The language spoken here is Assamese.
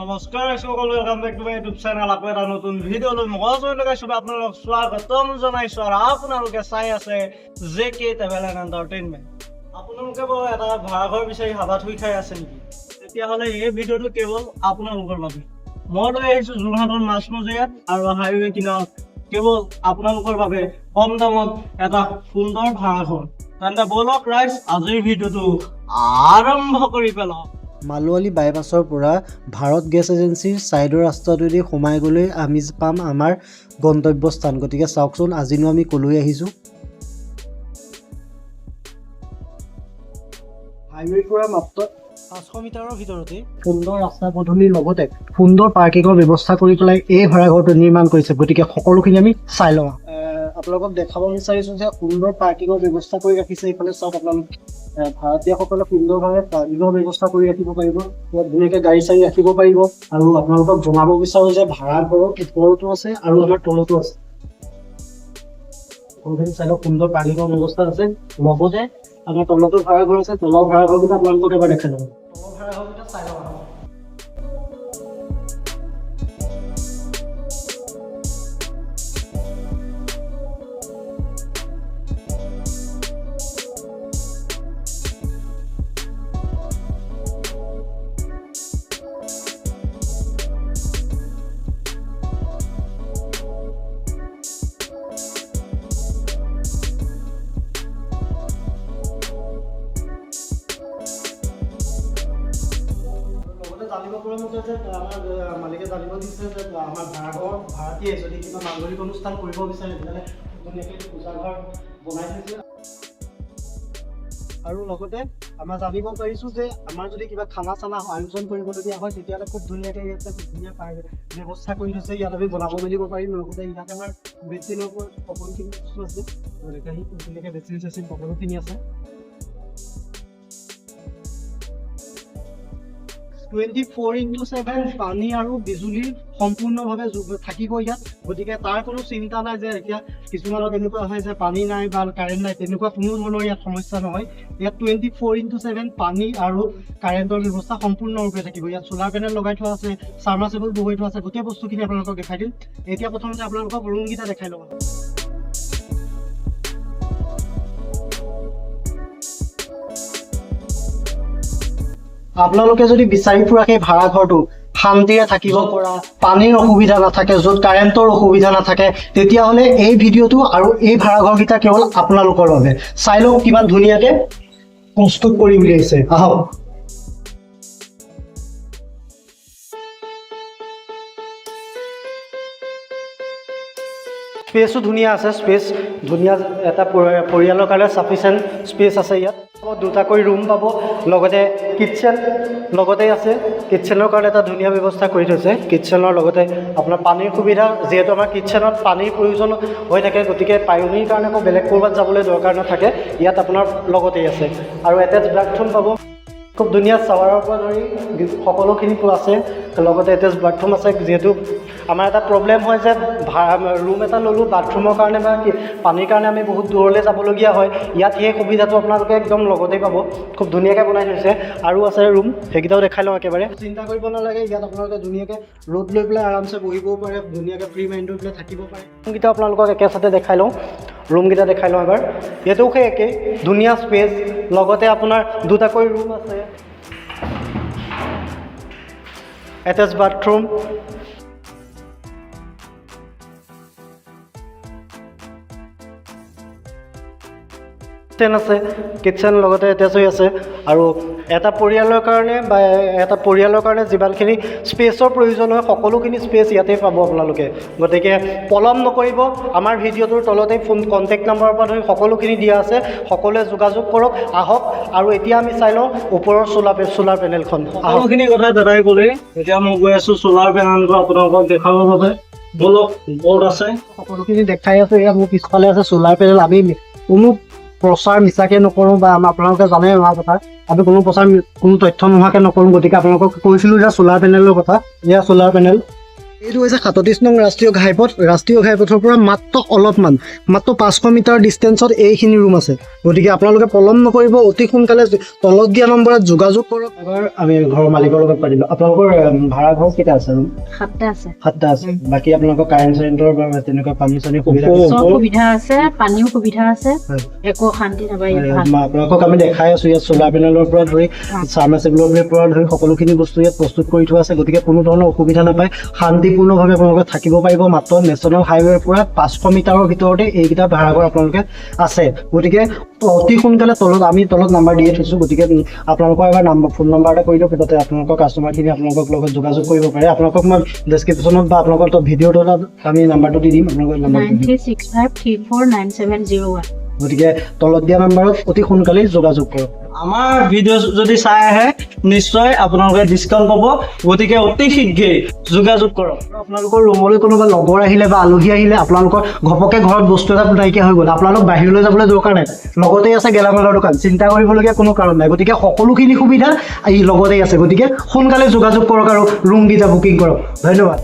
নমস্কাৰ সকলো welcome back to my YouTube channel আকৌ এটা নতুন ভিডিঅ' লৈ মই লগাইছোঁ আপোনালোকক স্বাগতম জনাইছোঁ আৰু আপোনালোকে চাই আছে JK ট্ৰেভেল এণ্ড এণ্টাৰটেইনমেণ্ট। আপোনালোকে বাৰু এটা ভাড়াঘৰ বিচাৰি হাবাথুৰি থুই খাই আছে নেকি? তেতিয়াহ'লে এই ভিডিঅ'টো কেৱল আপোনালোকৰ বাবে। মই লৈ আহিছোঁ যোৰহাটৰ মাছমজিয়াত আৰু হাইৱে কিনাৰত কেৱল আপোনালোকৰ বাবে কম দামত এটা সুন্দৰ ভাড়াঘৰ। তেন্তে ব'লক ৰাইজ আজিৰ ভিডিঅ'টো আৰম্ভ কৰি পেলাওঁ। মালুৱালি বাইপাছৰ পৰা ভাৰত গেছ এজেঞ্চিৰ ছাইডৰ ৰাস্তাটোৱেদি সোমাই গ'লে আমি পাম আমাৰ গন্তব্যস্থান। গতিকে চাওকচোন আজিনো আমি ক'লৈ আহিছোঁ। হাইৱেৰ পৰা মাত্ৰ 500 মিটাৰৰ ভিতৰতে সুন্দৰ ৰাস্তা পদূলিৰ লগতে সুন্দৰ পাৰ্কিঙৰ ব্যৱস্থা কৰি পেলাই এই ভাড়াঘৰটো নিৰ্মাণ কৰিছে। গতিকে সকলোখিনি আমি চাই লওঁ। আপোনালোকক দেখাব বিচাৰিছোঁ যে সুন্দৰ পাৰ্কিঙৰ ব্যৱস্থা কৰি ৰাখিছে। এইফালে চাওক আপোনালোক ভাৰতীয়সকলে সুন্দৰভাৱে পাৰ্কিঙৰ ব্যৱস্থা কৰি ৰাখিব পাৰিব, ইয়াত ধুনীয়াকৈ গাড়ী চাড়ী ৰাখিব পাৰিব। আৰু আপোনালোকক জনাব বিচাৰোঁ যে ভাড়াঘৰৰ ওপৰতো আছে আৰু আমাৰ তলতো আছে। সকলোখিনি চাই লওক, সুন্দৰ পাৰ্কিঙৰ ব্যৱস্থা আছে। লগতে আমাৰ তলতো ভাড়াঘৰ আছে। তলৰ ভাড়াঘৰকেইটা আপোনালোকক এবাৰ দেখাই লওঁ। তলৰ ভাড়াঘৰকেইটা চাই লওঁ। জানিব পৰা মতে যে আমাৰ মালিকে জানিব দিছে যে আমাৰ ভাড়াঘৰ ভাড়াতীয়ে যদি কিবা মাংগলিক অনুষ্ঠান কৰিব বিচাৰে তেতিয়াহ'লে ধুনীয়াকৈ পূজাঘৰ বনাই থৈছে। আৰু লগতে আমাৰ জানিব পাৰিছোঁ যে আমাৰ যদি কিবা খানা চানা আয়োজন কৰিবলগীয়া হয় তেতিয়াহ'লে খুব ধুনীয়াকৈ ইয়াতে ধুনীয়া ব্যৱস্থা কৰি থৈছে। ইয়াত আমি বনাব মেলিব পাৰিম। লগতে ইয়াতে আমাৰ বেচিনৰ ওপৰত সকলোখিনি বস্তু আছে। গতিকে সেই ধুনীয়াকৈ বেচিন চেচিন সকলোখিনি আছে। 24/7 পানী আৰু বিজুলী সম্পূৰ্ণভাৱে থাকিব ইয়াত। গতিকে তাৰ কোনো চিন্তা নাই যে এতিয়া কিছুমানৰ এনেকুৱা হয় যে পানী নাই বা কাৰেণ্ট নাই, তেনেকুৱা কোনো ধৰণৰ ইয়াত সমস্যা নহয়। ইয়াত 24/7 পানী আৰু কাৰেণ্টৰ ব্যৱস্থা সম্পূৰ্ণৰূপে থাকিব। ইয়াত চ'লাৰ পেনেল লগাই থোৱা আছে, ছাবমাৰ্চিবল বহাই থোৱা আছে। গোটেই বস্তুখিনি আপোনালোকক দেখাই দিম। এতিয়া প্ৰথমতে আপোনালোকক ৰুমকেইটা দেখাই লওঁ। আপোনালোকে যদি বিচাৰি ফুৰা সেই ভাড়াঘৰটো শান্তিৰে থাকিব পৰা, পানীৰ অসুবিধা নাথাকে, য'ত কাৰেণ্টৰ অসুবিধা নাথাকে, তেতিয়াহ'লে এই ভিডিঅ'টো আৰু এই ভাড়াঘৰকেইটা কেৱল আপোনালোকৰ বাবে। চাই লওক কিমান ধুনীয়াকৈ প্ৰস্তুত কৰি উলিয়াইছে। আহক। স্পেচো ধুনীয়া আছে। স্পেচ ধুনীয়া, এটা পৰিয়ালৰ কাৰণে চাফিচিয়েণ্ট স্পেচ আছে ইয়াত। দুটাকৈ ৰুম পাব, লগতে কিটচেন লগতে আছে। কিটচেনৰ কাৰণে এটা ধুনীয়া ব্যৱস্থা কৰি থৈছে। কিটচেনৰ লগতে আপোনাৰ পানীৰ সুবিধা, যিহেতু আমাৰ কিটচেনত পানীৰ প্ৰয়োজন হৈ থাকে, গতিকে পায়নিৰ কাৰণে আকৌ বেলেগ ক'ৰবাত যাবলৈ দৰকাৰ নাথাকে। ইয়াত আপোনাৰ লগতেই আছে। আৰু এটেচ বাথৰুম পাব। খুব ধুনীয়া শ্বাৱাৰৰ পৰা ধৰি সকলোখিনি আছে। লগতে এটেচ বাথৰুম আছে। যিহেতু আমাৰ এটা প্ৰব্লেম হয় যে ৰুম এটা ল'লোঁ বাথৰুমৰ কাৰণে বা পানীৰ কাৰণে আমি বহুত দূৰলৈ যাবলগীয়া হয়। ইয়াত সেই সুবিধাটো আপোনালোকে একদম লগতেই পাব। খুব ধুনীয়াকৈ বনাই থৈছে। আৰু আছে ৰুম, সেইকেইটাও দেখাই লওঁ একেবাৰে। চিন্তা কৰিব নালাগে, ইয়াত আপোনালোকে ধুনীয়াকৈ ৰ'দ লৈ পেলাই আৰামছে বহিবও পাৰে, ধুনীয়াকৈ ফ্ৰী মাইণ্ড হৈ পেলাই থাকিব পাৰে। ৰুমকেইটা আপোনালোকক একেচাতে দেখাই লওঁ। ৰুমকেইটা দেখাই লওঁ এবাৰ। ইয়াতো সেই একেই ধুনীয়া স্পেচ, লগতে আপোনাৰ দুটাকৈ ৰুম আছে, এটেচ বাথৰুম, কিটচেন আছে। কিটচেন লগতে এটেচ হৈ আছে। আৰু এটা পৰিয়ালৰ কাৰণে যিমানখিনি স্পেচৰ প্ৰয়োজন হয় সকলোখিনি স্পেচ ইয়াতেই পাব আপোনালোকে। গতিকে পলম নকৰিব। আমাৰ ভিডিঅ'টোৰ তলতেই কণ্টেক্ট নাম্বাৰৰ পৰা ধৰি সকলোখিনি দিয়া আছে। সকলোৱে যোগাযোগ কৰক। আহক। আৰু এতিয়া আমি চাই লওঁ ওপৰৰ চ'লাৰ পেনেলখন। সকলোখিনি কথা দাদাই ক'লে। এতিয়া মই গৈ আছোঁ চ'লাৰ পেনেলটো আপোনালোকক দেখাবৰ বাবে। ব'লক, বৰ্ড আছে, সকলোখিনি দেখাই আছে। এয়া মোৰ পিছফালে আছে চ'লাৰ পেনেল। আমি কোনো প্ৰচাৰ মিছাকৈ নকৰোঁ বা আপোনালোকে জানে আমাৰ কথা, আমি কোনো তথ্য নোহোৱাকৈ নকৰোঁ। গতিকে আপোনালোকক কৈছিলোঁ যে চ'লাৰ পেনেলৰ কথা। এয়া চ'লাৰ পেনেল। এইটো হৈছে 37 নং ৰাষ্ট্ৰীয় ঘাইপথৰ পৰা মাত্ৰ 500 মিটাৰ ডিষ্টেঞ্চত এইখিনি ৰুম আছে। গতিকে আপোনালোকে পলম নকৰিব, অতি সোনকালে তলত দিয়া নম্বৰত যোগাযোগ কৰক। এবাৰ আমি ঘৰৰ মালিকৰ লগত পাতিলোঁ। আপোনালোকৰ ভাড়া ঘৰ কেইটা আছে? 7টা আছে। বাকী আপোনালোকৰ কাৰেণ্ট চাৰেণ্টৰ বা তেনেকুৱা পানী চানী সুবিধা চব সুবিধা আছে, পানীও সুবিধা আছে, একো শান্তি নাপায়। আপোনালোকক আমি দেখাই আছোঁ ইয়াত চ'লাৰ পেনেলৰ পৰা ধৰি চাবমাৰ্চিবলৰ পৰা ধৰি সকলোখিনি বস্তু ইয়াত প্ৰস্তুত কৰি থোৱা আছে। গতিকে কোনো ধৰণৰ অসুবিধা নাপায়, শান্তিপূৰ্ণভাৱে আপোনালোকে থাকিব পাৰিব। মাত্ৰ নেশ্যনেল হাইৱেৰ পৰা 500 মিটাৰৰ ভিতৰতে এইকেইটা ভাড়াঘৰ আপোনালোকে আছে। গতিকে অতি সোনকালে আমি তলত নাম্বাৰ দিয়ে থৈছোঁ। গতিকে আপোনালোকৰ এবাৰ ফোন নাম্বাৰ এটা কৰি দিয়ক, যাতে আপোনালোকৰ কাষ্টমাৰখিনি আপোনালোকৰ লগত যোগাযোগ কৰিব পাৰে। আপোনালোকক মই ডেছক্ৰিপশ্যনত বা আপোনালোকৰ ভিডিঅ'টোত আমি নাম্বাৰটো দি দিম, আপোনালোকৰ নাম্বাৰটো 9365349701। গতিকে তলত দিয়া নাম্বাৰত অতি সোনকালেই যোগাযোগ কৰক। আমাৰ ভিডিঅ' যদি চাই আহে নিশ্চয় আপোনালোকে ডিছকাউণ্ট পাব। গতিকে অতি শীঘ্ৰেই যোগাযোগ কৰক। আপোনালোকৰ ৰুমলৈ কোনোবা লগৰ আহিলে বা আলহী আহিলে, আপোনালোকৰ ঘপকে ঘৰত বস্তু এটা নাইকিয়া হৈ গ'ল, আপোনালোক বাহিৰলৈ যাবলৈ দৰকাৰ নাই, লগতেই আছে গেলামালৰ দোকান, চিন্তা কৰিবলগীয়া কোনো কাৰণ নাই। গতিকে সকলোখিনি সুবিধা লগতেই আছে। গতিকে সোনকালে যোগাযোগ কৰক আৰু ৰুমকেইটা বুকিং কৰক। ধন্যবাদ।